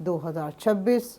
2026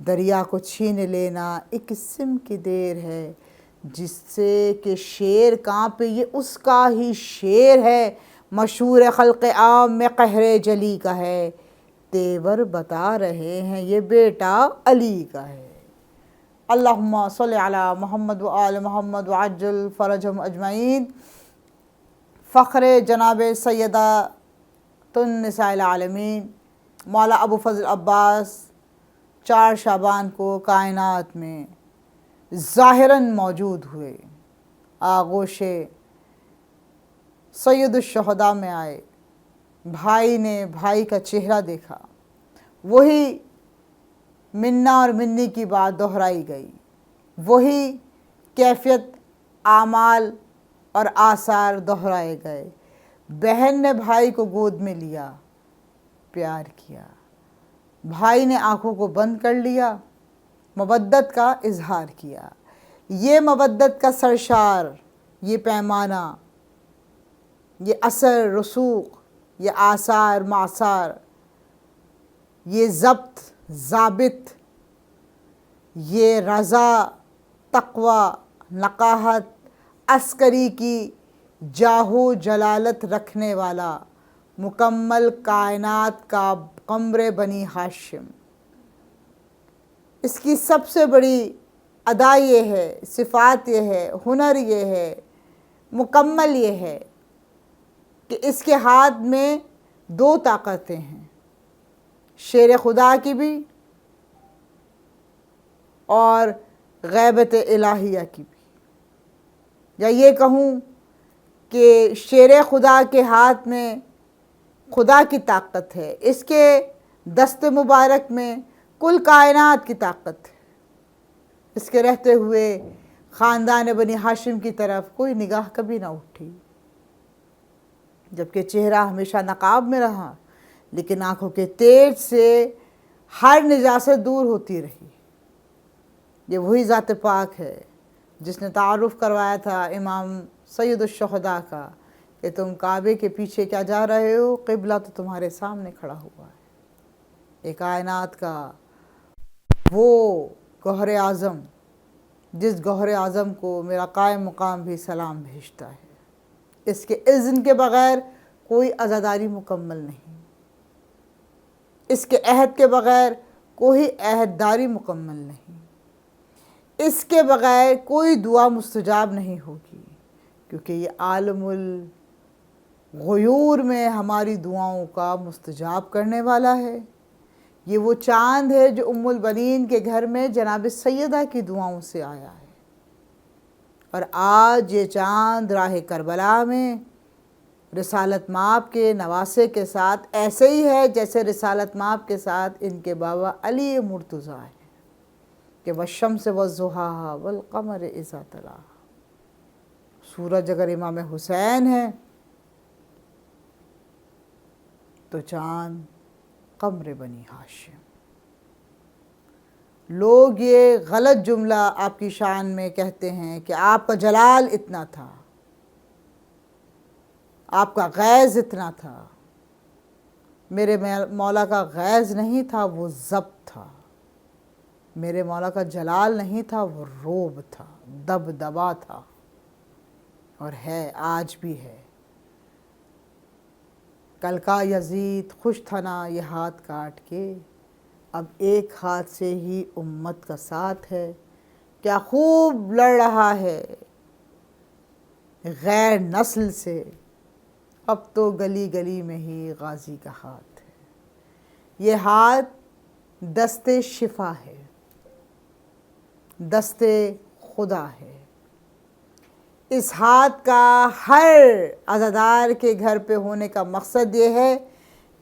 دریا کو چھین لینا ایک اسم کی دیر ہے، جس سے کہ شیر کانپے یہ اس کا ہی شیر ہے، مشہور خلق عام میں قہر جلی کا ہے، تیور بتا رہے ہیں یہ بیٹا علی کا ہے۔ اللہم صلی علی محمد و آل محمد وعجل فرجہم اجمعین۔ فخر جناب سیدۃ النساء العالمین مولا ابو فضل عباس 4 شعبان کو کائنات میں ظاہراً موجود ہوئے، آغوش سید الشہداء میں آئے، بھائی نے بھائی کا چہرہ دیکھا، وہی منا اور منی کی بات دہرائی گئی، وہی کیفیت اعمال اور آثار دہرائے گئے۔ بہن نے بھائی کو گود میں لیا، پیار کیا، بھائی نے آنکھوں کو بند کر لیا، مودت کا اظہار کیا۔ یہ مودت کا سرشار، یہ پیمانہ، یہ اثر رسوخ، یہ آثار معثار، یہ ضبط ضابط، یہ رضا تقوی نقاہت عسکری کی جاہو جلالت رکھنے والا مکمل کائنات کا قمر بنی ہاشم، اس کی سب سے بڑی ادا یہ ہے، صفات یہ ہے، ہنر یہ ہے، مکمل یہ ہے کہ اس کے ہاتھ میں 2 طاقتیں ہیں، شیر خدا کی بھی اور غیبت الہیہ کی بھی، یا یہ کہوں کہ شیر خدا کے ہاتھ میں خدا کی طاقت ہے، اس کے دست مبارک میں کل کائنات کی طاقت ہے، اس کے رہتے ہوئے خاندان بنی ہاشم کی طرف کوئی نگاہ کبھی نہ اٹھی، جبکہ چہرہ ہمیشہ نقاب میں رہا، لیکن آنکھوں کے تیج سے ہر نجاست دور ہوتی رہی۔ یہ وہی ذات پاک ہے جس نے تعارف کروایا تھا امام سید الشہداء کا کہ تم کعبے کے پیچھے کیا جا رہے ہو، قبلہ تو تمہارے سامنے کھڑا ہوا ہے۔ ایک کائنات کا وہ گوہر اعظم، جس گوہر اعظم کو میرا قائم مقام بھی سلام بھیجتا ہے، اس کے اذن کے بغیر کوئی عزاداری مکمل نہیں، اس کے عہد کے بغیر کوئی عہدداری مکمل نہیں، اس کے بغیر کوئی دعا مستجاب نہیں ہوگی، کیونکہ یہ عالم الغیور میں ہماری دعاؤں کا مستجاب کرنے والا ہے۔ یہ وہ چاند ہے جو ام البنین کے گھر میں جناب سیدہ کی دعاؤں سے آیا ہے، اور آج یہ چاند راہ کربلا میں رسالت مآب کے نواسے کے ساتھ ایسے ہی ہے جیسے رسالت مآب کے ساتھ ان کے بابا علی مرتضیٰ ہے کہ والشمس والضحیٰ والقمر اذا تلاہا۔ سورج اگر امام حسین ہے تو چاند قمر بنی ہاشم۔ لوگ یہ غلط جملہ آپ کی شان میں کہتے ہیں کہ آپ کا جلال اتنا تھا، آپ کا غیظ اتنا تھا۔ میرے مولا کا غیظ نہیں تھا، وہ ضبط تھا۔ میرے مولا کا جلال نہیں تھا، وہ روب تھا، دبدبا تھا، اور ہے، آج بھی ہے۔ کل کا یزید خوش تھا نا یہ ہاتھ کاٹ کے، اب ایک ہاتھ سے ہی امت کا ساتھ ہے، کیا خوب لڑ رہا ہے غیر نسل سے، اب تو گلی گلی میں ہی غازی کا ہاتھ ہے۔ یہ ہاتھ دست شفا ہے، دست خدا ہے۔ اس ہاتھ کا ہر عزادار کے گھر پہ ہونے کا مقصد یہ ہے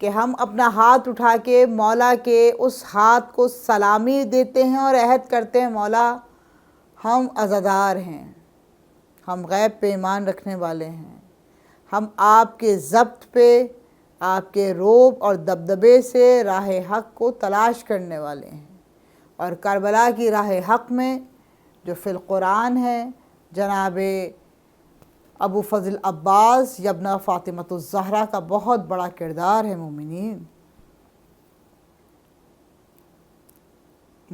کہ ہم اپنا ہاتھ اٹھا کے مولا کے اس ہاتھ کو سلامی دیتے ہیں اور عہد کرتے ہیں، مولا ہم عزادار ہیں، ہم غیب پہ ایمان رکھنے والے ہیں، ہم آپ کے ضبط پہ، آپ کے روب اور دبدبے سے راہ حق کو تلاش کرنے والے ہیں، اور کربلا کی راہ حق میں جو فی القرآن ہے جناب ابو فضل عباس ابن فاطمۃ الزہرا کا بہت بڑا کردار ہے۔ مومنین،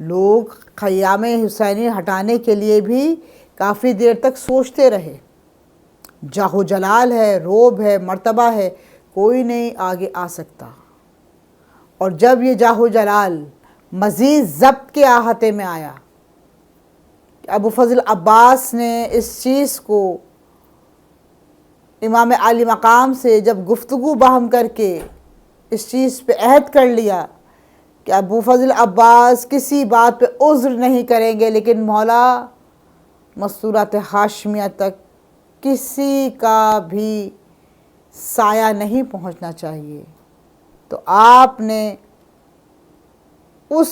لوگ خیام حسینی ہٹانے کے لیے بھی کافی دیر تک سوچتے رہے، جاہ و جلال ہے، روب ہے، مرتبہ ہے، کوئی نہیں آگے آ سکتا۔ اور جب یہ جاہ و جلال مزید ضبط کے احاطے میں آیا کہ ابو فضل عباس نے اس چیز کو امام عالی مقام سے جب گفتگو باہم کر کے اس چیز پہ عہد کر لیا کہ ابو فضل عباس کسی بات پہ عذر نہیں کریں گے، لیکن مولا مستورات ہاشمیہ تک کسی کا بھی سایہ نہیں پہنچنا چاہیے، تو آپ نے اس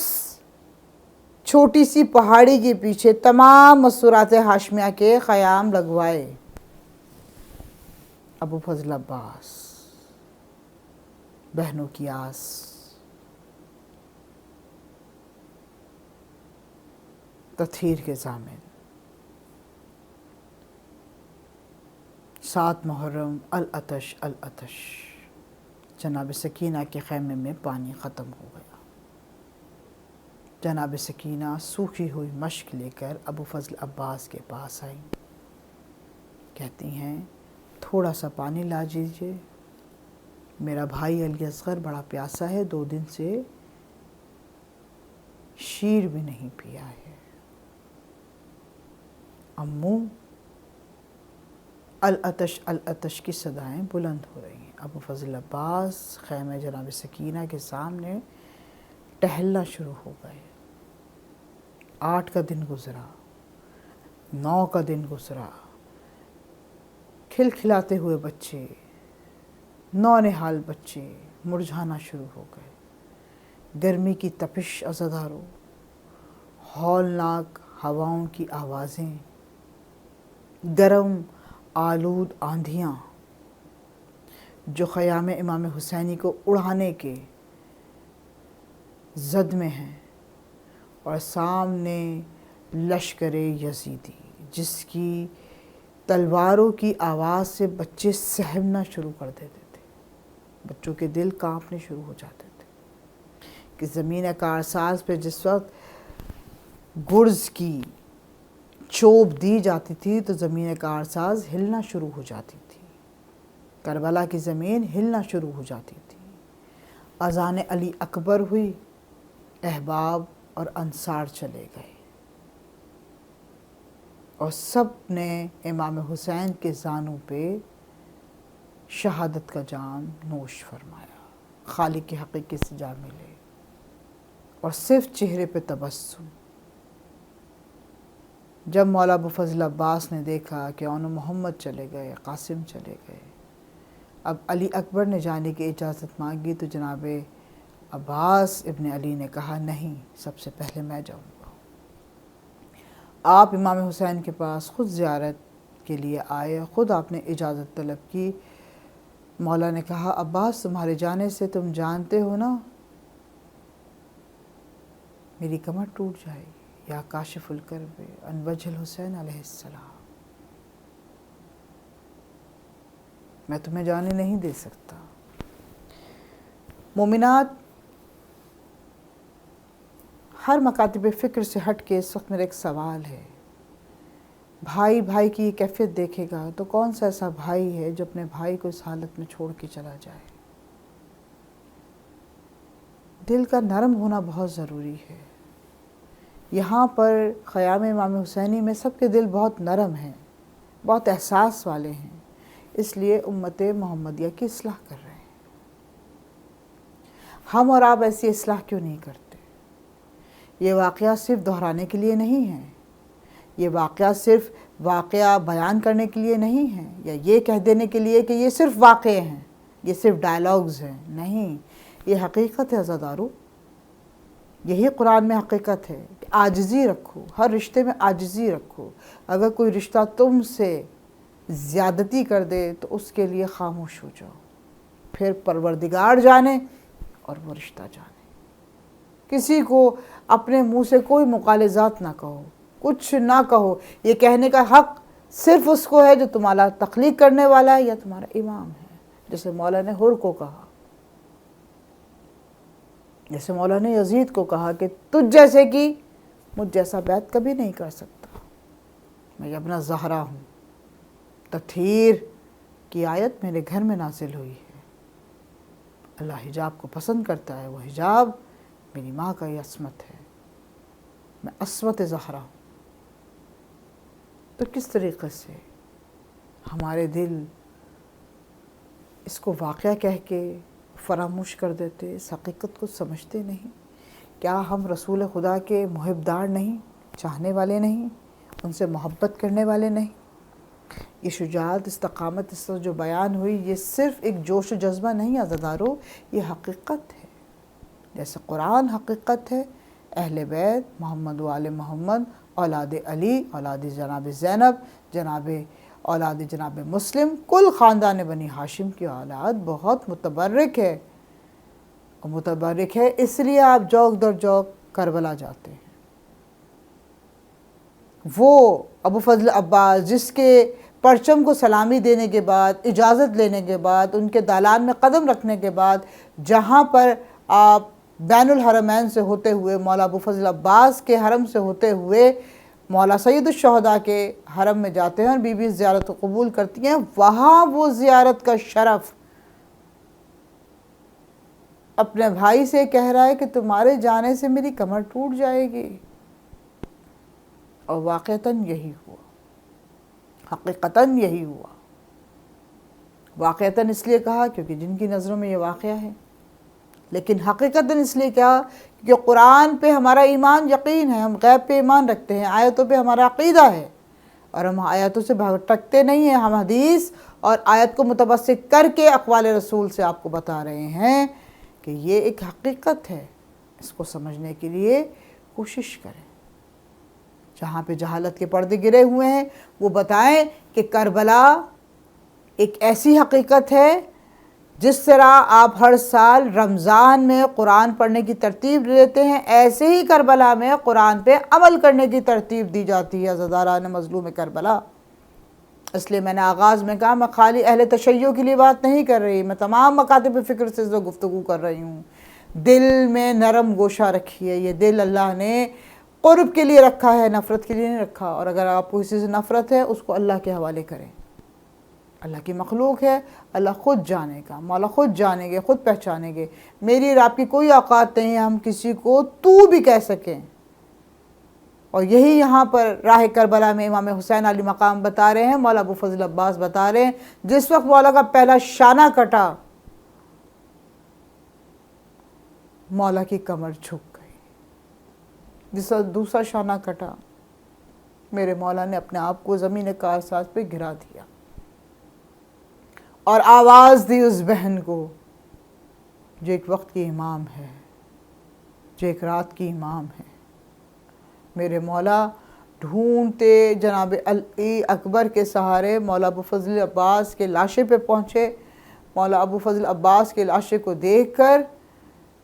چھوٹی سی پہاڑی کے پیچھے تمام مستورات ہاشمیہ کے خیام لگوائے۔ ابو فضل عباس، بہنوں کی آس، تطہیر کے ضامن، 7 محرم، العطش العطش، جناب سکینہ کے خیمے میں پانی ختم ہو گیا۔ جناب سکینہ سوکھی ہوئی مشک لے کر ابو فضل عباس کے پاس آئیں، کہتی ہیں تھوڑا سا پانی لا دیجیے، میرا بھائی علی اصغر بڑا پیاسا ہے، 2 دن سے شیر بھی نہیں پیا ہے۔ امو، العطش العطش کی صدائیں بلند ہو رہی ہیں۔ ابو فضل عباس خیمہ جناب سکینہ کے سامنے ٹہلنا شروع ہو گئے۔ 8 کا دن گزرا، 9 کا دن گزرا، کھلکھلاتے ہوئے بچے، نونہال بچے مرجھانا شروع ہو گئے۔ گرمی کی تپش عزادارو، ہولناک ہواؤں کی آوازیں، گرم آلود آندھیاں جو خیام امام حسینی کو اڑانے کے زد میں ہیں، اور سامنے لشکر یزیدی جس کی تلواروں کی آواز سے بچے سہمنا شروع کر دیتے تھے، بچوں کے دل کانپنے شروع ہو جاتے تھے کہ زمین کارساز پہ جس وقت گرز کی چوب دی جاتی تھی تو زمین کارساز ہلنا شروع ہو جاتی تھی، کربلا کی زمین ہلنا شروع ہو جاتی تھی۔ اذان علی اکبر ہوئی، احباب اور انصار چلے گئے، اور سب نے امام حسین کے زانوں پہ شہادت کا جام نوش فرمایا، خالق کی حقیقی سے جا ملے، اور صرف چہرے پہ تبسم۔ جب مولا ابو فضل عباس نے دیکھا کہ اون محمد چلے گئے، قاسم چلے گئے، اب علی اکبر نے جانے کی اجازت مانگی، تو جناب عباس ابن علی نے کہا نہیں، سب سے پہلے میں جاؤں گا۔ آپ امام حسین کے پاس خود زیارت کے لیے آئے، خود آپ نے اجازت طلب کی۔ مولا نے کہا عباس تمہارے جانے سے تم جانتے ہو نا میری کمر ٹوٹ جائے گی، یا کاشف الکرب عن وجہ الحسین علیہ السلام، میں تمہیں جانے نہیں دے سکتا۔ مومنات، ہر مکاتب فکر سے ہٹ کے اس وقت میرا ایک سوال ہے، بھائی بھائی کی یہ کیفیت دیکھے گا تو کون سا ایسا بھائی ہے جو اپنے بھائی کو اس حالت میں چھوڑ کے چلا جائے؟ دل کا نرم ہونا بہت ضروری ہے۔ یہاں پر خیام امام حسینی میں سب کے دل بہت نرم ہیں، بہت احساس والے ہیں، اس لیے امت محمدیہ کی اصلاح کر رہے ہیں۔ ہم اور آپ ایسی اصلاح کیوں نہیں کرتے؟ یہ واقعہ صرف دہرانے کے لیے نہیں ہے، یہ واقعہ صرف واقعہ بیان کرنے کے لیے نہیں ہے، یا یہ کہہ دینے کے لیے کہ یہ صرف واقعے ہیں، یہ صرف ڈائلاگز ہیں، نہیں، یہ حقیقت ہے عزادارو۔ یہی قرآن میں حقیقت ہے کہ عاجزی رکھو، ہر رشتے میں عاجزی رکھو۔ اگر کوئی رشتہ تم سے زیادتی کر دے تو اس کے لیے خاموش ہو جاؤ، پھر پروردگار جانے اور وہ رشتہ جانے۔ کسی کو اپنے منہ سے کوئی مغالطات نہ کہو، کچھ نہ کہو، یہ کہنے کا حق صرف اس کو ہے جو تمہارا تخلیق کرنے والا ہے یا تمہارا امام ہے، جیسے مولا نے حر کو کہا، جیسے مولا نے یزید کو کہا کہ تجھ جیسے کی مجھ جیسا بیعت کبھی نہیں کر سکتا، میں ابن زہرا ہوں۔ تطہیر کی آیت میرے گھر میں نازل ہوئی ہے، اللہ حجاب کو پسند کرتا ہے، وہ حجاب میری ماں کا یہ عصمت ہے، میں عصمت زہرا ہوں۔ تو کس طریقے سے ہمارے دل اس کو واقعہ کہہ کے فراموش کر دیتے، اس حقیقت کو سمجھتے نہیں؟ کیا ہم رسول خدا کے محبدار نہیں، چاہنے والے نہیں، ان سے محبت کرنے والے نہیں؟ یہ شجاعت، استقامت اس طرح جو بیان ہوئی، یہ صرف ایک جوش و جذبہ نہیں عزادارو، یہ حقیقت ہے۔ جیسے قرآن حقیقت ہے، اہل بیت محمد و آل محمد، اولاد علی، اولاد جناب زینب، اولاد جناب مسلم، کل خاندان بنی ہاشم کی اولاد بہت متبرک ہے، اور متبرک ہے اس لیے آپ جوق در جوق کربلا جاتے ہیں۔ وہ ابو فضل عباس جس کے پرچم کو سلامی دینے کے بعد، اجازت لینے کے بعد، ان کے دالان میں قدم رکھنے کے بعد، جہاں پر آپ بین الحرمین سے ہوتے ہوئے، مولا ابو فضل عباس کے حرم سے ہوتے ہوئے مولا سید الشہداء کے حرم میں جاتے ہیں اور بی بی زیارت کو قبول کرتی ہیں، وہاں وہ زیارت کا شرف اپنے بھائی سے کہہ رہا ہے کہ تمہارے جانے سے میری کمر ٹوٹ جائے گی، اور واقعتاً یہی ہوا، حقیقتاً یہی ہوا۔ واقعتاً اس لیے کہا کیونکہ جن کی نظروں میں یہ واقعہ ہے، لیکن حقیقتاً اس لیے کیا کہ قرآن پہ ہمارا ایمان یقین ہے، ہم غیب پہ ایمان رکھتے ہیں، آیتوں پہ ہمارا عقیدہ ہے، اور ہم آیتوں سے بھٹکتے نہیں ہیں، ہم حدیث اور آیت کو متوسط کر کے اقوال رسول سے آپ کو بتا رہے ہیں کہ یہ ایک حقیقت ہے۔ اس کو سمجھنے کے لیے کوشش کریں، جہاں پہ جہالت کے پردے گرے ہوئے ہیں وہ بتائیں کہ کربلا ایک ایسی حقیقت ہے جس طرح آپ ہر سال رمضان میں قرآن پڑھنے کی ترتیب دیتے ہیں، ایسے ہی کربلا میں قرآن پہ عمل کرنے کی ترتیب دی جاتی ہے عزاداران مظلوم کربلا۔ اس لیے میں نے آغاز میں کہا میں خالی اہل تشیع کے لیے بات نہیں کر رہی، میں تمام مکاتب فکر سے گفتگو کر رہی ہوں۔ دل میں نرم گوشہ رکھیے، یہ دل اللہ نے قرب کے لیے رکھا ہے، نفرت کے لیے نہیں رکھا، اور اگر آپ کو کسی سے نفرت ہے اس کو اللہ کے حوالے کریں۔ اللہ کی مخلوق ہے، اللہ خود جانے گا، مولا خود جانیں گے، خود پہچانیں گے۔ میری اور آپ کی کوئی اوقات نہیں ہے ہم کسی کو تو بھی کہہ سکیں، اور یہی یہاں پر راہ کربلا میں امام حسین علی مقام بتا رہے ہیں، مولا ابو فضل عباس بتا رہے ہیں، جس وقت مولا کا پہلا شانہ کٹا، مولا کی کمر جھک گئی، جس وقت دوسرا شانہ کٹا میرے مولا نے اپنے آپ کو زمین کارساز پہ گرا دیا، اور آواز دی اس بہن کو جو ایک وقت کی امام ہے، جو ایک رات کی امام ہے۔ میرے مولا ڈھونڈتے جناب علی اکبر کے سہارے مولا ابو فضل عباس کے لاشے پہ پہنچے۔ مولا ابو فضل عباس کے لاشے کو دیکھ کر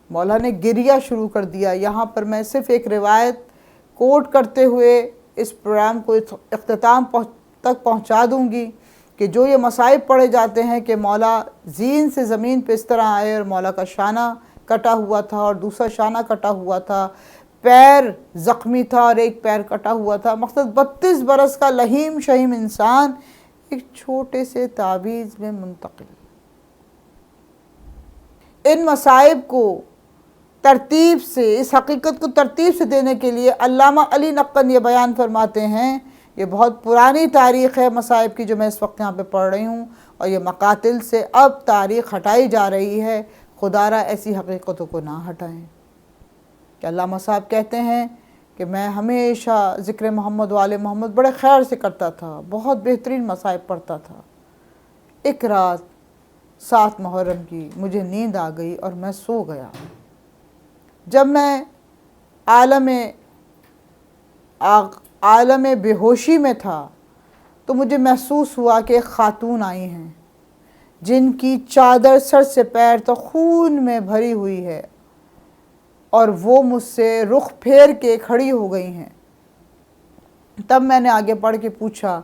مولا نے گریہ شروع کر دیا۔ یہاں پر میں صرف ایک روایت کوٹ کرتے ہوئے اس پروگرام کو اختتام تک پہنچا دوں گی کہ جو یہ مصائب پڑے جاتے ہیں کہ مولا زین سے زمین پہ اس طرح آئے اور مولا کا شانہ کٹا ہوا تھا اور دوسرا شانہ کٹا ہوا تھا، پیر زخمی تھا اور ایک پیر کٹا ہوا تھا، مقصد 32 برس کا لہیم شہیم انسان ایک چھوٹے سے تعویذ میں منتقل۔ ان مصائب کو ترتیب سے، اس حقیقت کو ترتیب سے دینے کے لیے علامہ علی نقن یہ بیان فرماتے ہیں، یہ بہت پرانی تاریخ ہے مصائب کی جو میں اس وقت یہاں پہ پڑھ رہی ہوں، اور یہ مقاتل سے اب تاریخ ہٹائی جا رہی ہے، خدا را ایسی حقیقتوں کو نہ ہٹائیں۔ کہ علامہ صاحب کہتے ہیں کہ میں ہمیشہ ذکر محمد و آل محمد بڑے خیر سے کرتا تھا، بہت بہترین مصائب پڑھتا تھا۔ ایک رات 7 محرم کی مجھے نیند آ گئی اور میں سو گیا۔ جب میں عالم بے ہوشی میں تھا تو مجھے محسوس ہوا کہ ایک خاتون آئی ہیں جن کی چادر سر سے پیر تک خون میں بھری ہوئی ہے، اور وہ مجھ سے رخ پھیر کے کھڑی ہو گئی ہیں۔ تب میں نے آگے پڑھ کے پوچھا،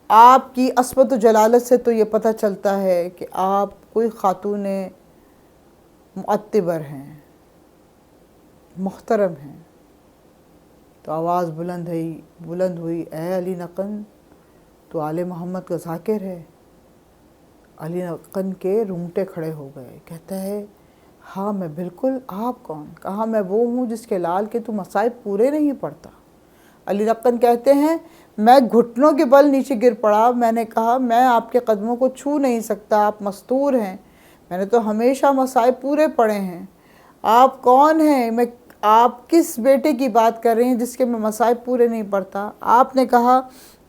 آپ کی عصمت و جلالت سے تو یہ پتہ چلتا ہے کہ آپ کوئی خاتون معتبر ہیں، محترم ہیں۔ تو آواز بلند ہوئی، اے علی نقن، تو آل محمد کا ذاکر ہے۔ علی نقن کے رونگٹے کھڑے ہو گئے، کہتا ہے ہاں میں بالکل، آپ کون؟ کہا میں وہ ہوں جس کے لال کے تو مصائب پورے نہیں پڑتا۔ علی نقن کہتے ہیں میں گھٹنوں کے بل نیچے گر پڑا، میں نے کہا میں آپ کے قدموں کو چھو نہیں سکتا، آپ مستور ہیں، میں نے تو ہمیشہ مصائب پورے پڑے ہیں، آپ کون ہیں؟ آپ کس بیٹے کی بات کر رہے ہیں جس کے میں مصائب پورے نہیں پڑتا؟ آپ نے کہا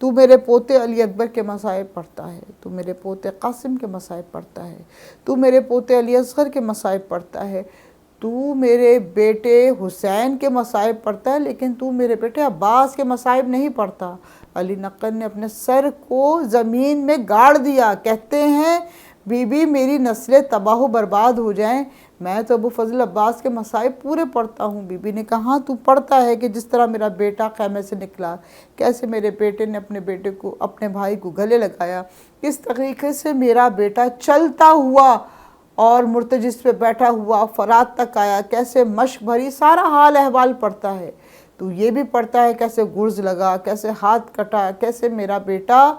تو میرے پوتے علی اکبر کے مصائب پڑھتا ہے، تو میرے پوتے قاسم کے مصائب پڑھتا ہے، تو میرے پوتے علی اصغر کے مصائب پڑھتا ہے، تو میرے بیٹے حسین کے مصائب پڑھتا ہے، لیکن تو میرے بیٹے عباس کے مصائب نہیں پڑھتا۔ علی نقن نے اپنے سر کو زمین میں گاڑ دیا، کہتے ہیں بی بی میری نسلیں تباہ و برباد ہو جائیں، میں تو ابو فضل عباس کے مصائب پورے پڑھتا ہوں۔ بی بی نے کہا تو پڑھتا ہے کہ جس طرح میرا بیٹا خیمے سے نکلا، کیسے میرے بیٹے نے اپنے بھائی کو گلے لگایا، کس طریقے سے میرا بیٹا چلتا ہوا اور مرتجز پہ بیٹھا ہوا فرات تک آیا، کیسے مشق بھری سارا حال احوال پڑھتا ہے، تو یہ بھی پڑھتا ہے کیسے گرز لگا، کیسے ہاتھ کٹا، کیسے میرا بیٹا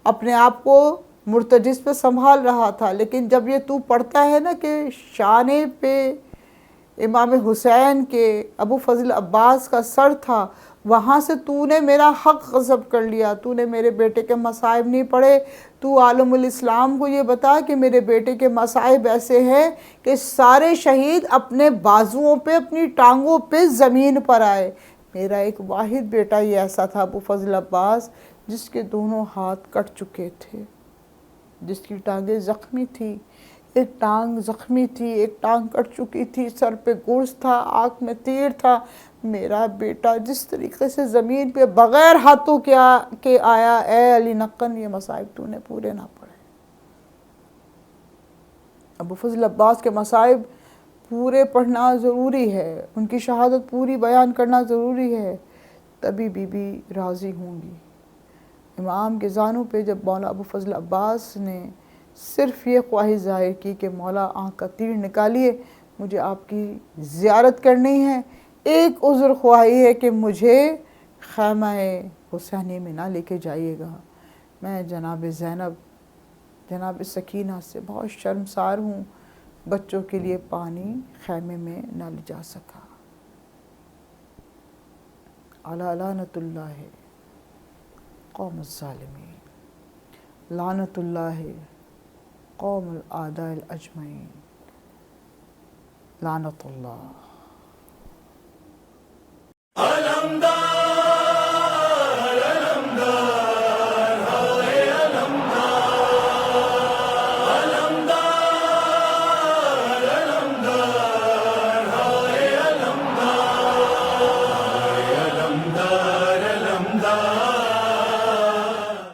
اپنے آپ کو مرتجز پہ سنبھال رہا تھا۔ لیکن جب یہ تو پڑھتا ہے نا کہ شانے پہ امام حسین کے ابو فضل عباس کا سر تھا، وہاں سے تو نے میرا حق غصب کر لیا، تو نے میرے بیٹے کے مصائب نہیں پڑھے، تو عالم الاسلام کو یہ بتا کہ میرے بیٹے کے مصائب ایسے ہیں کہ سارے شہید اپنے بازوؤں پہ اپنی ٹانگوں پہ زمین پر آئے۔ میرا ایک واحد بیٹا یہ ایسا تھا ابو فضل عباس جس کے دونوں ہاتھ کٹ چکے تھے، جس کی ٹانگیں زخمی تھی، ایک ٹانگ زخمی تھی، ایک ٹانگ کٹ چکی تھی، سر پہ گرز تھا، آنکھ میں تیر تھا۔ میرا بیٹا جس طریقے سے زمین پہ بغیر ہاتھوں کے آیا، اے علی نقن یہ مصائب تو نے پورے نہ پڑے۔ ابو فضل عباس کے مصائب پورے پڑھنا ضروری ہے، ان کی شہادت پوری بیان کرنا ضروری ہے، تبھی بی بی راضی ہوں گی۔ امام کے زانوں پہ جب مولا ابو فضل عباس نے صرف یہ خواہش ظاہر کی کہ مولا آنکھ کا تیر نکالیے، مجھے آپ کی زیارت کرنی ہے، ایک عذر خواہی ہے کہ مجھے خیمہ حسینی میں نہ لے کے جائیے گا، میں جناب زینب جناب سکینہ سے بہت شرمسار ہوں، بچوں کے لیے پانی خیمے میں نہ لے جا سکا۔ علی لعنت اللہ قوم الظالمین، لعنت اللہ قوم الاعداء الاجمعین، لعنت اللہ۔